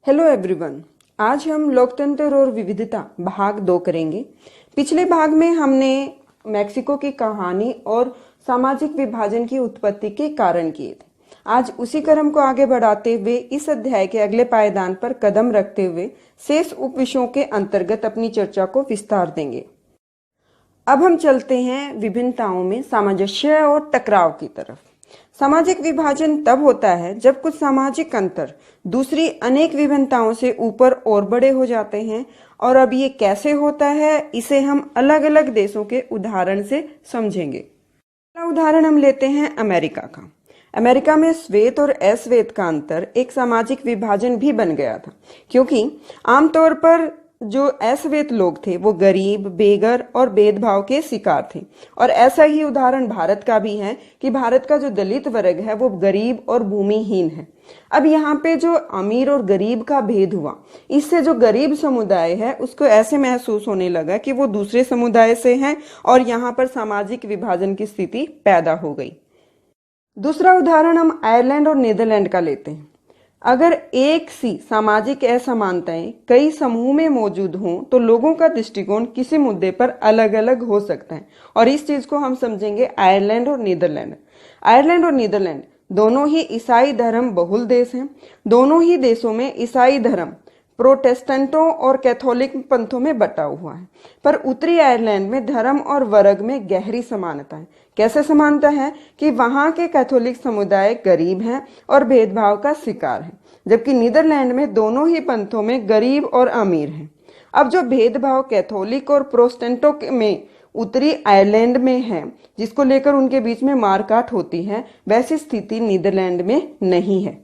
Hello everyone. आज हम लोकतंत्र और विविधता भाग 2 करेंगे। पिछले भाग में हमने मेक्सिको की कहानी और सामाजिक विभाजन की उत्पत्ति के कारण किए थे। आज उसी क्रम को आगे बढ़ाते हुए इस अध्याय के अगले पायदान पर कदम रखते हुए शेष उपविषयों के अंतर्गत अपनी चर्चा को विस्तार देंगे। अब हम चलते हैं विभिन्नताओं में सामंजस्य और टकराव की तरफ। सामाजिक विभाजन तब होता है जब कुछ सामाजिक अंतर दूसरी अनेक विभिन्नताओं से ऊपर और बड़े हो जाते हैं। और अब ये कैसे होता है, इसे हम अलग अलग देशों के उदाहरण से समझेंगे। पहला उदाहरण हम लेते हैं अमेरिका का। अमेरिका में श्वेत और अश्वेत का अंतर एक सामाजिक विभाजन भी बन गया था, क्योंकि आमतौर पर जो अश्वेत लोग थे वो गरीब, बेघर और भेदभाव के शिकार थे। और ऐसा ही उदाहरण भारत का भी है कि भारत का जो दलित वर्ग है वो गरीब और भूमिहीन है। अब यहाँ पे जो अमीर और गरीब का भेद हुआ, इससे जो गरीब समुदाय है उसको ऐसे महसूस होने लगा कि वो दूसरे समुदाय से हैं और यहाँ पर सामाजिक विभाजन की स्थिति पैदा हो गई। दूसरा उदाहरण हम आयरलैंड और नीदरलैंड का लेते हैं। अगर एक सी सामाजिक असमानताएं कई समूह में मौजूद हों तो लोगों का दृष्टिकोण किसी मुद्दे पर अलग अलग हो सकता है, और इस चीज को हम समझेंगे आयरलैंड और नीदरलैंड। आयरलैंड और नीदरलैंड दोनों ही ईसाई धर्म बहुल देश हैं। दोनों ही देशों में ईसाई धर्म प्रोटेस्टेंटों और कैथोलिक पंथों में बटा हुआ है, पर उत्तरी आयरलैंड में धर्म और वर्ग में गहरी समानता है। कैसे समानता है कि वहां के कैथोलिक समुदाय गरीब हैं और भेदभाव का शिकार है, जबकि नीदरलैंड में दोनों ही पंथों में गरीब और अमीर हैं। अब जो भेदभाव कैथोलिक और प्रोटेस्टेंटों में उत्तरी आयरलैंड में है, जिसको लेकर उनके बीच में मारकाट होती है, वैसी स्थिति नीदरलैंड में नहीं है।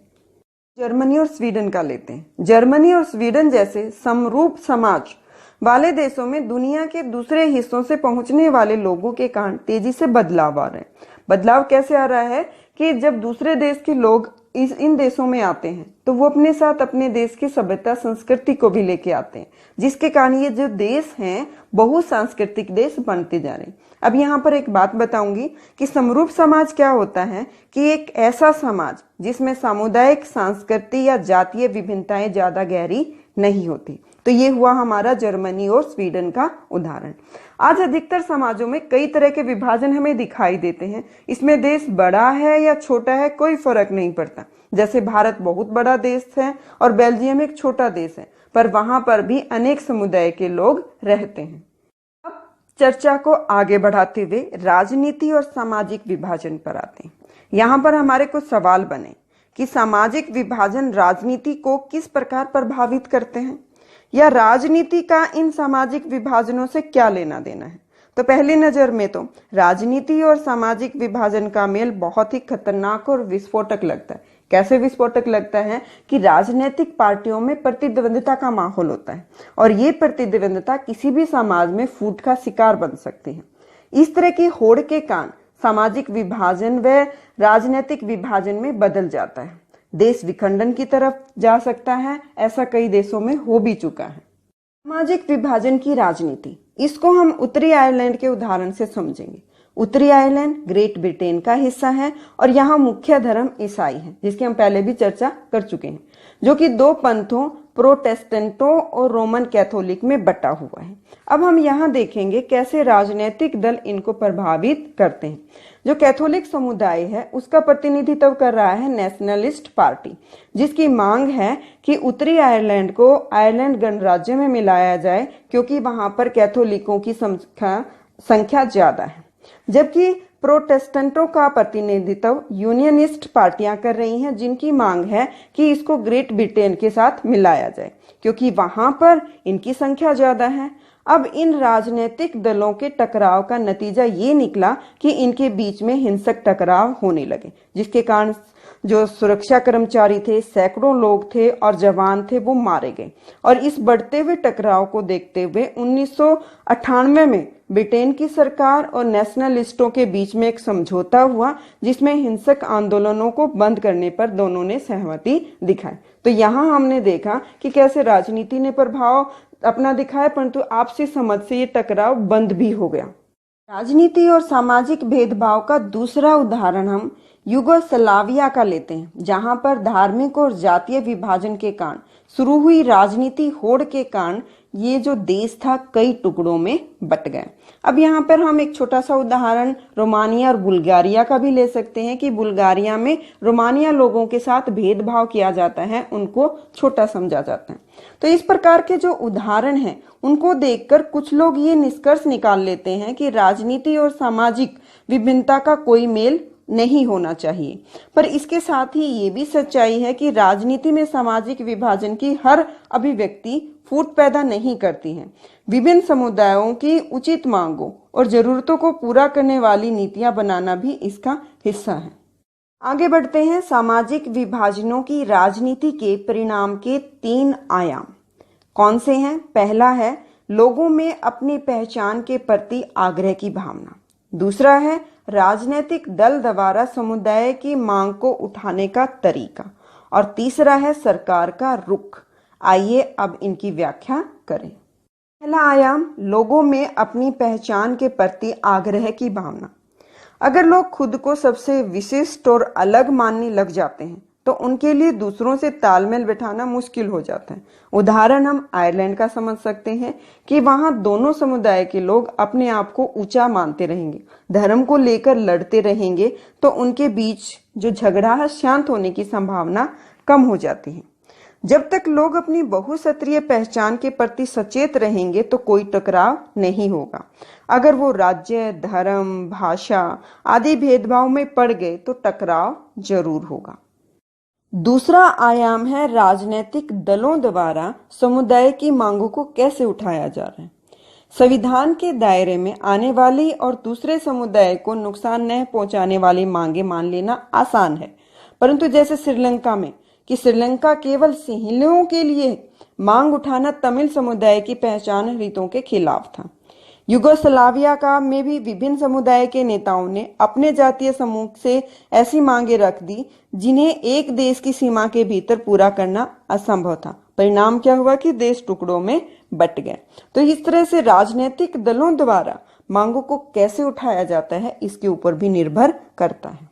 जर्मनी और स्वीडन का लेते हैं। जर्मनी और स्वीडन जैसे समरूप समाज वाले देशों में दुनिया के दूसरे हिस्सों से पहुंचने वाले लोगों के कारण तेजी से बदलाव आ रहे हैं। बदलाव कैसे आ रहा है कि जब दूसरे देश के लोग इन देशों में आते हैं तो वो अपने साथ अपने देश की सभ्यता संस्कृति को भी लेके आते हैं, जिसके कारण ये जो देश हैं बहुसांस्कृतिक देश बनते जा रहे हैं। अब यहाँ पर एक बात बताऊंगी कि समरूप समाज क्या होता है कि एक ऐसा समाज जिसमें सामुदायिक, सांस्कृतिक या जातीय विभिन्नताएं ज्यादा गहरी नहीं होती। तो ये हुआ हमारा जर्मनी और स्वीडन का उदाहरण। आज अधिकतर समाजों में कई तरह के विभाजन हमें दिखाई देते हैं। इसमें देश बड़ा है या छोटा है कोई फर्क नहीं पड़ता। जैसे भारत बहुत बड़ा देश है और बेल्जियम एक छोटा देश है, पर वहां पर भी अनेक समुदाय के लोग रहते हैं। अब चर्चा को आगे बढ़ाते हुए राजनीति और सामाजिक विभाजन पर आते हैं। यहाँ पर हमारे कुछ सवाल बने कि सामाजिक विभाजन राजनीति को किस प्रकार प्रभावित करते हैं, या राजनीति का इन सामाजिक विभाजनों से क्या लेना देना है। तो पहली नजर में तो राजनीति और सामाजिक विभाजन का मेल बहुत ही खतरनाक और विस्फोटक लगता है। कैसे विस्फोटक लगता है कि राजनीतिक पार्टियों में प्रतिद्वंदिता का माहौल होता है, और ये प्रतिद्वंदिता किसी भी समाज में फूट का शिकार बन सकती है। इस तरह की होड़ के कारण सामाजिक विभाजन व राजनीतिक विभाजन में बदल जाता है। देश विखंडन की तरफ जा सकता है। ऐसा कई देशों में हो भी चुका है। सामाजिक विभाजन की राजनीति, इसको हम उत्तरी आयरलैंड के उदाहरण से समझेंगे। उत्तरी आयरलैंड ग्रेट ब्रिटेन का हिस्सा है और यहाँ मुख्य धर्म ईसाई है, जिसकी हम पहले भी चर्चा कर चुके हैं, जो कि दो पंथों प्रोटेस्टेंटों और रोमन कैथोलिक में बटा हुआ है। अब हम यहाँ देखेंगे कैसे राजनीतिक दल इनको प्रभावित करते हैं। जो कैथोलिक समुदाय है उसका प्रतिनिधित्व कर रहा है नेशनलिस्ट पार्टी, जिसकी मांग है कि उत्तरी आयरलैंड को आयरलैंड गणराज्य में मिलाया जाए, क्योंकि वहां पर कैथोलिकों की संख्या ज्यादा है। जबकि प्रोटेस्टेंटों का प्रतिनिधित्व यूनियनिस्ट पार्टियां कर रही हैं, जिनकी मांग है कि इसको ग्रेट ब्रिटेन के साथ मिलाया जाए, क्योंकि वहां पर इनकी संख्या ज्यादा है। अब इन राजनीतिक दलों के टकराव का नतीजा ये निकला कि इनके बीच में हिंसक टकराव होने लगे, जिसके कारण जो सुरक्षा कर्मचारी थे, सैकड़ों लोग थे और जवान थे, वो मारे गए। और इस बढ़ते हुए टकराव को देखते हुए 1998 में ब्रिटेन की सरकार और नेशनलिस्टों के बीच में एक समझौता हुआ, जिसमें हिंसक आंदोलनों को बंद करने पर दोनों ने सहमति दिखाई। तो यहाँ हमने देखा कि कैसे राजनीति ने प्रभाव अपना दिखाया, परंतु आपसी समझ से ये टकराव बंद भी हो गया। राजनीति और सामाजिक भेदभाव का दूसरा उदाहरण हम युगोस्लाविया का लेते हैं, जहां पर धार्मिक और जातीय विभाजन के कारण शुरू हुई राजनीति होड़ के कारण ये जो देश था कई टुकड़ों में बट गए। अब यहाँ पर हम एक छोटा सा उदाहरण रोमानिया और बुल्गारिया का भी ले सकते हैं कि बुल्गारिया में रोमानिया लोगों के साथ भेदभाव किया जाता है, उनको छोटा समझा जाता है। तो इस प्रकार के जो उदाहरण हैं उनको देखकर कुछ लोग ये निष्कर्ष निकाल लेते हैं कि राजनीति और सामाजिक विभिन्नता का कोई मेल नहीं होना चाहिए। पर इसके साथ ही ये भी सच्चाई है कि राजनीति में सामाजिक विभाजन की हर अभिव्यक्ति फूट पैदा नहीं करती है। विभिन्न समुदायों की उचित मांगों और जरूरतों को पूरा करने वाली नीतियां बनाना भी इसका हिस्सा है। आगे बढ़ते हैं। सामाजिक विभाजनों की राजनीति के परिणाम के 3 आयाम कौन से हैं? पहला है लोगों में अपनी पहचान के प्रति आग्रह की भावना। दूसरा है राजनीतिक दल द्वारा समुदाय की मांग को उठाने का तरीका। और तीसरा है सरकार का रुख। आइए अब इनकी व्याख्या करें। पहला आयाम लोगों में अपनी पहचान के प्रति आग्रह की भावना। अगर लोग खुद को सबसे विशिष्ट और अलग मानने लग जाते हैं तो उनके लिए दूसरों से तालमेल बिठाना मुश्किल हो जाता है। उदाहरण हम आयरलैंड का समझ सकते हैं कि वहां दोनों समुदाय के लोग अपने आप को ऊंचा मानते रहेंगे, धर्म को लेकर लड़ते रहेंगे, तो उनके बीच जो झगड़ा है शांत होने की संभावना कम हो जाती है। जब तक लोग अपनी बहुक्षत्रीय पहचान के प्रति सचेत रहेंगे तो कोई टकराव नहीं होगा। अगर वो राज्य, धर्म, भाषा आदि भेदभाव में पड़ गए तो टकराव जरूर होगा। दूसरा आयाम है राजनीतिक दलों द्वारा समुदाय की मांगों को कैसे उठाया जा रहा है। संविधान के दायरे में आने वाली और दूसरे समुदाय को नुकसान न पहुंचाने वाली मांगे मान लेना आसान है, परंतु जैसे श्रीलंका में कि श्रीलंका केवल सिंहलियों के लिए मांग उठाना तमिल समुदाय की पहचान हितों के खिलाफ था। युगोस्लाविया का में भी विभिन्न समुदाय के नेताओं ने अपने जातीय समूह से ऐसी मांगे रख दी जिन्हें एक देश की सीमा के भीतर पूरा करना असंभव था। परिणाम क्या हुआ कि देश टुकड़ों में बट गए। तो इस तरह से राजनीतिक दलों द्वारा मांगों को कैसे उठाया जाता है इसके ऊपर भी निर्भर करता है।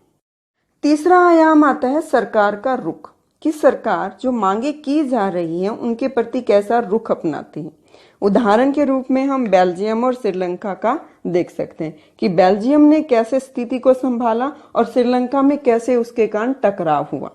तीसरा आयाम आता है सरकार का रुख, कि सरकार जो मांगे की जा रही है उनके प्रति कैसा रुख अपनाती है। उदाहरण के रूप में हम बेल्जियम और श्रीलंका का देख सकते हैं कि बेल्जियम ने कैसे स्थिति को संभाला और श्रीलंका में कैसे उसके कारण टकराव हुआ।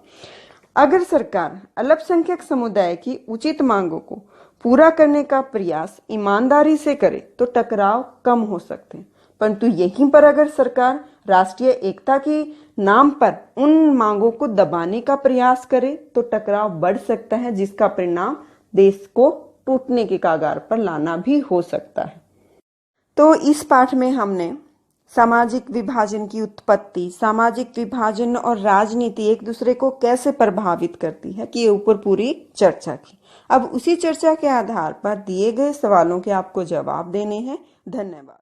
अगर सरकार अल्पसंख्यक समुदाय की उचित मांगों को पूरा करने का प्रयास ईमानदारी से करे तो टकराव कम हो सकते हैं, परंतु यहीं पर अगर सरकार राष्ट्रीय एकता के नाम पर उन मांगों को दबाने का प्रयास करे तो टकराव बढ़ सकता है, जिसका परिणाम देश को टूटने के कगार पर लाना भी हो सकता है। तो इस पाठ में हमने सामाजिक विभाजन की उत्पत्ति, सामाजिक विभाजन और राजनीति एक दूसरे को कैसे प्रभावित करती है कि ऊपर पूरी चर्चा की। अब उसी चर्चा के आधार पर दिए गए सवालों के आपको जवाब देने हैं। धन्यवाद।